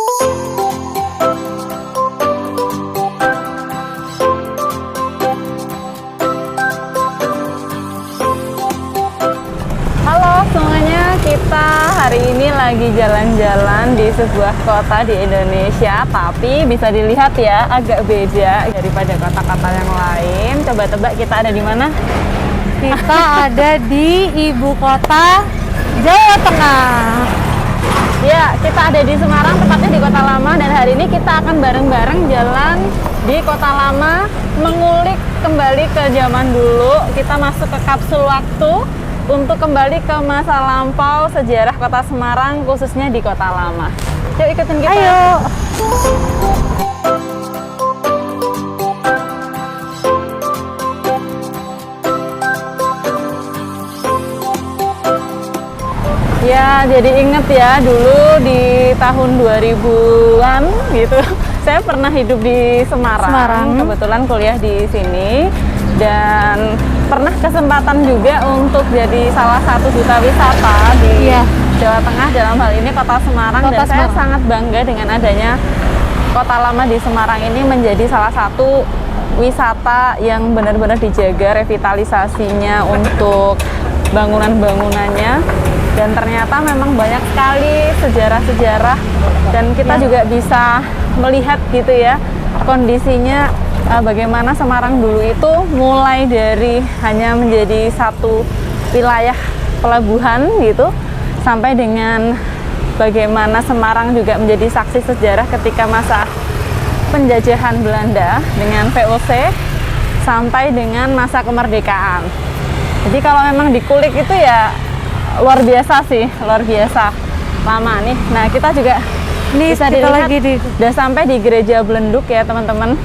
Halo semuanya, kita hari ini lagi jalan-jalan di sebuah kota di Indonesia, tapi bisa dilihat ya agak beda daripada kota-kota yang lain. Coba tebak kita ada di mana? Kita ada di ibu kota Jawa Tengah. Ya, kita ada di Semarang, tepatnya di Kota Lama, dan hari ini kita akan bareng-bareng jalan di Kota Lama, mengulik kembali ke zaman dulu. Kita masuk ke kapsul waktu untuk kembali ke masa lampau sejarah Kota Semarang, khususnya di Kota Lama. Yuk ikutin kita. Ayo. Ya, jadi inget ya dulu di tahun 2000-an gitu. Saya pernah hidup di Semarang. Kebetulan kuliah di sini dan pernah kesempatan juga untuk jadi salah satu duta wisata di Jawa Tengah, dalam hal ini Kota Semarang. Dan saya sangat bangga dengan adanya Kota Lama di Semarang ini menjadi salah satu wisata yang benar-benar dijaga revitalisasinya untuk bangunan-bangunannya. Dan ternyata memang banyak sekali sejarah-sejarah, dan kita juga bisa melihat gitu ya kondisinya bagaimana Semarang dulu itu mulai dari hanya menjadi satu wilayah pelabuhan gitu, sampai dengan bagaimana Semarang juga menjadi saksi sejarah ketika masa penjajahan Belanda dengan VOC sampai dengan masa kemerdekaan. Jadi kalau memang dikulik itu ya luar biasa sih, luar biasa lama nih. Nah, kita juga bisa dilihat udah sampai di Gereja Belenduk ya teman-teman,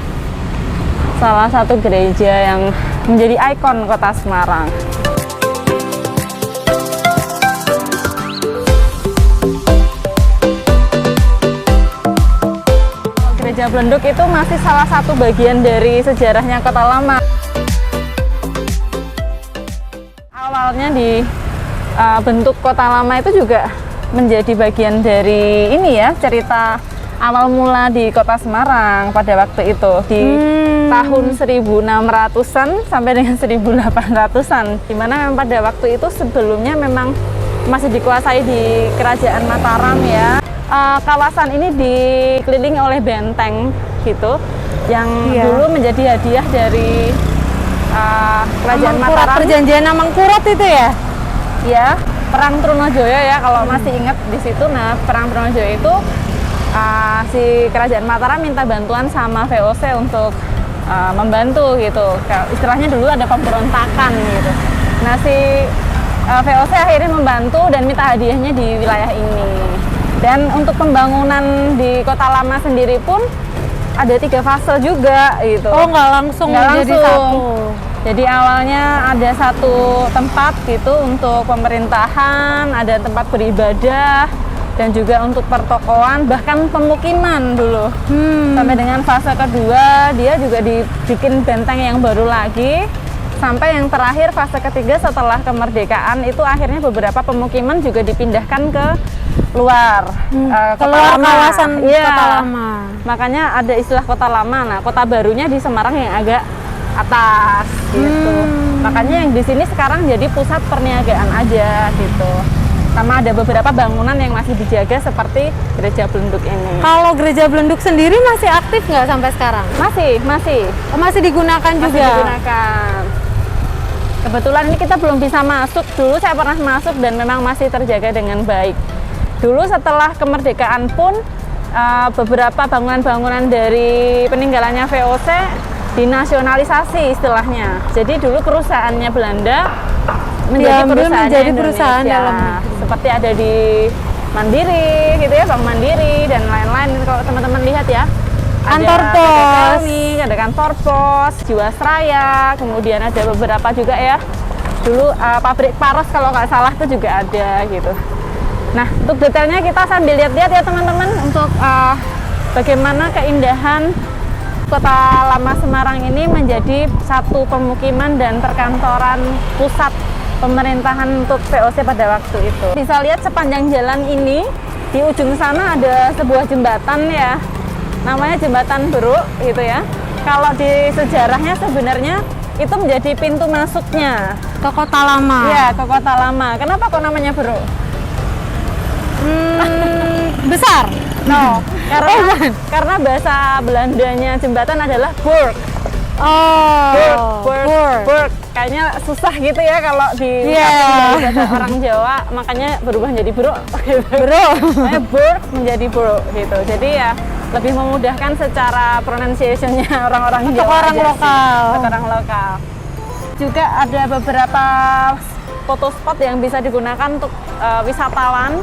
salah satu gereja yang menjadi ikon Kota Semarang. Gereja Belenduk itu masih salah satu bagian dari sejarahnya Kota Lama. Awalnya di bentuk Kota Lama itu juga menjadi bagian dari ini ya, cerita awal mula di Kota Semarang pada waktu itu di tahun 1600-an sampai dengan 1800-an, dimana memang pada waktu itu sebelumnya memang masih dikuasai di Kerajaan Mataram ya. Kawasan ini dikelilingi oleh benteng gitu yang dulu menjadi hadiah dari Kerajaan Mataram. Perjanjian Amangkurat itu ya? Ya, Perang Trunojoyo ya kalau masih ingat di situ. Nah, Perang Trunojoyo itu si Kerajaan Mataram minta bantuan sama VOC untuk membantu gitu. Istilahnya dulu ada pemberontakan gitu. Nah, si VOC akhirnya membantu dan minta hadiahnya di wilayah ini. Dan untuk pembangunan di Kota Lama sendiri pun ada 3 fase juga gitu. Oh, nggak langsung jadi satu. Jadi awalnya ada satu tempat gitu untuk pemerintahan, ada tempat beribadah, dan juga untuk pertokoan, bahkan pemukiman dulu. Sampai dengan fase kedua, dia juga dibikin benteng yang baru lagi. Sampai yang terakhir fase ketiga setelah kemerdekaan itu akhirnya beberapa pemukiman juga dipindahkan ke luar, keluar kawasan Kota Lama. Makanya ada istilah Kota Lama. Nah, kota barunya di Semarang yang agak atas gitu. Makanya yang di sini sekarang jadi pusat perniagaan aja gitu. Sama ada beberapa bangunan yang masih dijaga seperti Gereja Belenduk ini. Kalau Gereja Belenduk sendiri masih aktif nggak sampai sekarang? Masih digunakan juga. Masih digunakan. Kebetulan ini kita belum bisa masuk. Dulu saya pernah masuk dan memang masih terjaga dengan baik. Dulu setelah kemerdekaan pun beberapa bangunan-bangunan dari peninggalannya VOC dinasionalisasi istilahnya. Jadi dulu perusahaannya Belanda menjadi perusahaan dalam negeri. Seperti ada di Mandiri gitu ya, Bank Mandiri dan lain-lain. Kalau teman-teman lihat ya, kantor pos, ada kantor pos, Jiwasraya, kemudian ada beberapa juga ya. Dulu pabrik Paros kalau nggak salah itu juga ada gitu. Nah, untuk detailnya kita sambil lihat-lihat ya teman-teman, untuk bagaimana keindahan Kota Lama Semarang ini menjadi satu pemukiman dan perkantoran pusat pemerintahan untuk VOC pada waktu itu. Bisa lihat sepanjang jalan ini di ujung sana ada sebuah jembatan ya, namanya Jembatan Beruk gitu ya. Kalau di sejarahnya sebenarnya itu menjadi pintu masuknya Ke Kota Lama. ya ke Kota Lama. Kenapa kok namanya Beruk? Besar. No, karena bahasa Belandanya jembatan adalah burg. Oh, Burg. Kayaknya susah gitu ya kalau di bahasa orang Jawa, makanya berubah menjadi Beruk gitu. Makanya burg menjadi Beruk gitu. Jadi ya lebih memudahkan secara pronunciation-nya orang-orang Jawa. Orang lokal. Untuk orang lokal. Juga ada beberapa foto spot yang bisa digunakan untuk wisatawan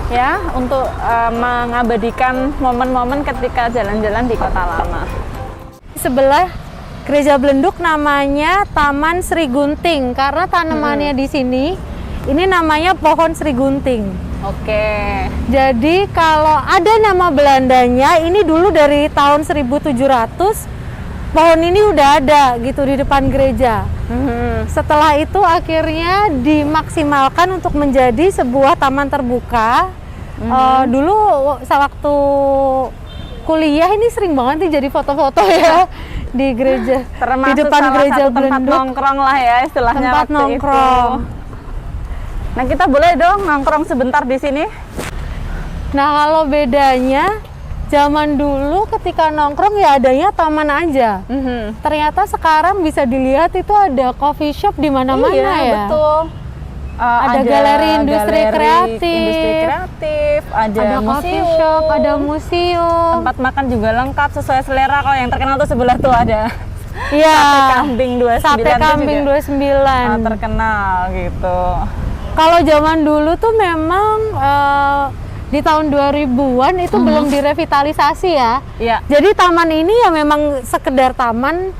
ya, untuk mengabadikan momen-momen ketika jalan-jalan di Kota Lama. Sebelah Gereja Belenduk namanya Taman Sri Gunting karena tanamannya di sini ini namanya pohon Sri Gunting. Oke. Jadi kalau ada nama Belandanya ini dulu dari tahun 1700 pohon ini udah ada gitu di depan gereja. Setelah itu akhirnya dimaksimalkan untuk menjadi sebuah taman terbuka. Dulu sewaktu kuliah ini sering banget nih jadi foto-foto ya di gereja. Termasuk di depan salah gereja satu tempat Belenduk. nongkrong lah ya istilahnya Tempat waktu nongkrong. itu. Nah, kita boleh dong nongkrong sebentar di sini. Nah, kalau bedanya zaman dulu ketika nongkrong ya adanya taman aja. Ternyata sekarang bisa dilihat itu ada coffee shop di mana-mana Iya, ya. betul. Ada galeri industri kreatif, ada coffee museum, shop, ada museum. tempat makan juga lengkap sesuai selera. Kalau yang terkenal tuh sebelah tuh ada Iya. sate kambing 29 Sate tuh kambing juga 29. terkenal gitu. Kalau zaman dulu tuh memang di tahun 2000-an itu belum direvitalisasi ya. Iya. Jadi taman ini ya memang sekedar taman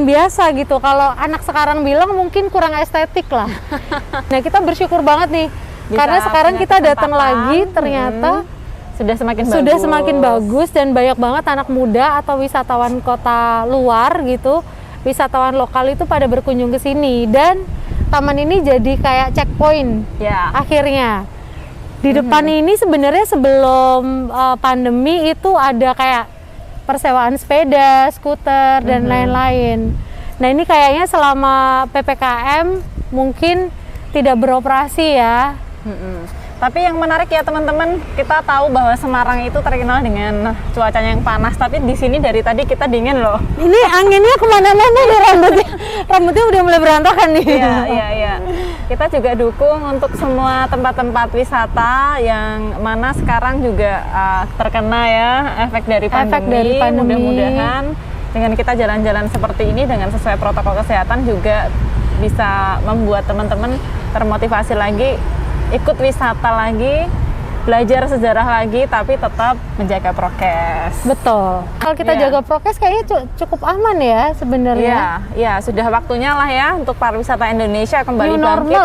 biasa gitu. Kalau anak sekarang bilang mungkin kurang estetik lah. Nah, kita bersyukur banget nih Bisa karena sekarang punya kita datang kesempatan, lagi ternyata sudah semakin bagus dan banyak banget anak muda atau wisatawan kota luar gitu, wisatawan lokal itu pada berkunjung ke sini dan taman ini jadi kayak checkpoint ya. akhirnya. Di depan ini sebenarnya sebelum pandemi itu ada kayak persewaan sepeda, skuter dan lain-lain. Nah, ini kayaknya selama PPKM mungkin tidak beroperasi ya. Tapi yang menarik ya teman-teman, kita tahu bahwa Semarang itu terkenal dengan cuacanya yang panas. Tapi di sini dari tadi kita dingin loh. Ini anginnya kemana-mana nih rambutnya udah mulai berantakan nih. Iya. Kita juga dukung untuk semua tempat-tempat wisata yang mana sekarang juga terkena ya efek dari pandemi. Mudah-mudahan dengan kita jalan-jalan seperti ini dengan sesuai protokol kesehatan juga bisa membuat teman-teman termotivasi lagi, ikut wisata lagi, belajar sejarah lagi, tapi tetap menjaga prokes. Betul. Kalau kita jaga prokes kayaknya cukup aman ya sebenarnya. Iya, sudah waktunya lah ya untuk pariwisata Indonesia kembali bangkit.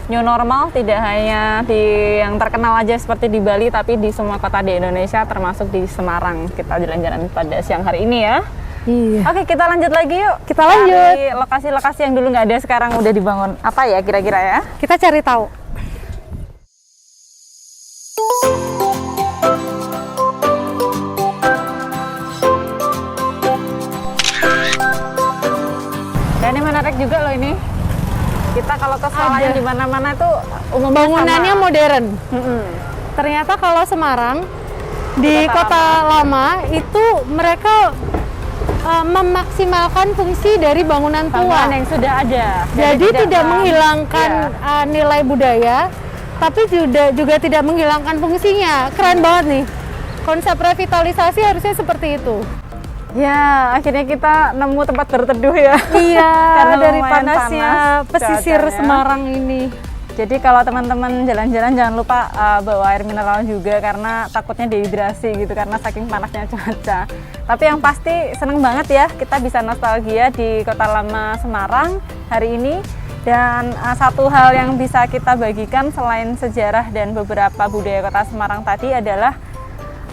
New normal, tidak hanya di yang terkenal aja seperti di Bali, tapi di semua kota di Indonesia, termasuk di Semarang. Kita jalan-jalan pada siang hari ini ya. Iya. Oke, kita lanjut lagi yuk. Kita lanjut. Cari lokasi-lokasi yang dulu nggak ada, sekarang udah dibangun. Apa ya kira-kira ya? Kita cari tahu. Dan ini menarik juga loh ini. Kita kalau ke Semarang di mana-mana itu umumnya bangunannya sama. modern. Ternyata kalau Semarang di Kota Lama itu mereka memaksimalkan fungsi dari bangunan tua yang sudah ada. Jadi tidak menghilangkan nilai budaya, tapi juga tidak menghilangkan fungsinya. Keren banget nih. Konsep revitalisasi harusnya seperti itu. Ya, akhirnya kita nemu tempat berteduh ya. Iya, Karena dari lumayan panasnya panas pesisir cuacanya. Semarang ini. Jadi kalau teman-teman jalan-jalan jangan lupa bawa air mineral juga, karena takutnya dehidrasi gitu karena saking panasnya cuaca. Tapi yang pasti seneng banget ya kita bisa nostalgia di Kota Lama Semarang hari ini. Dan satu hal yang bisa kita bagikan selain sejarah dan beberapa budaya Kota Semarang tadi adalah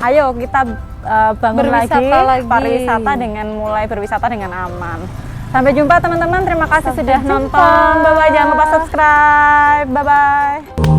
ayo kita bangun lagi pariwisata dengan mulai berwisata dengan aman. Sampai jumpa teman-teman, terima kasih sudah nonton. Bye-bye, jangan lupa subscribe. Bye-bye.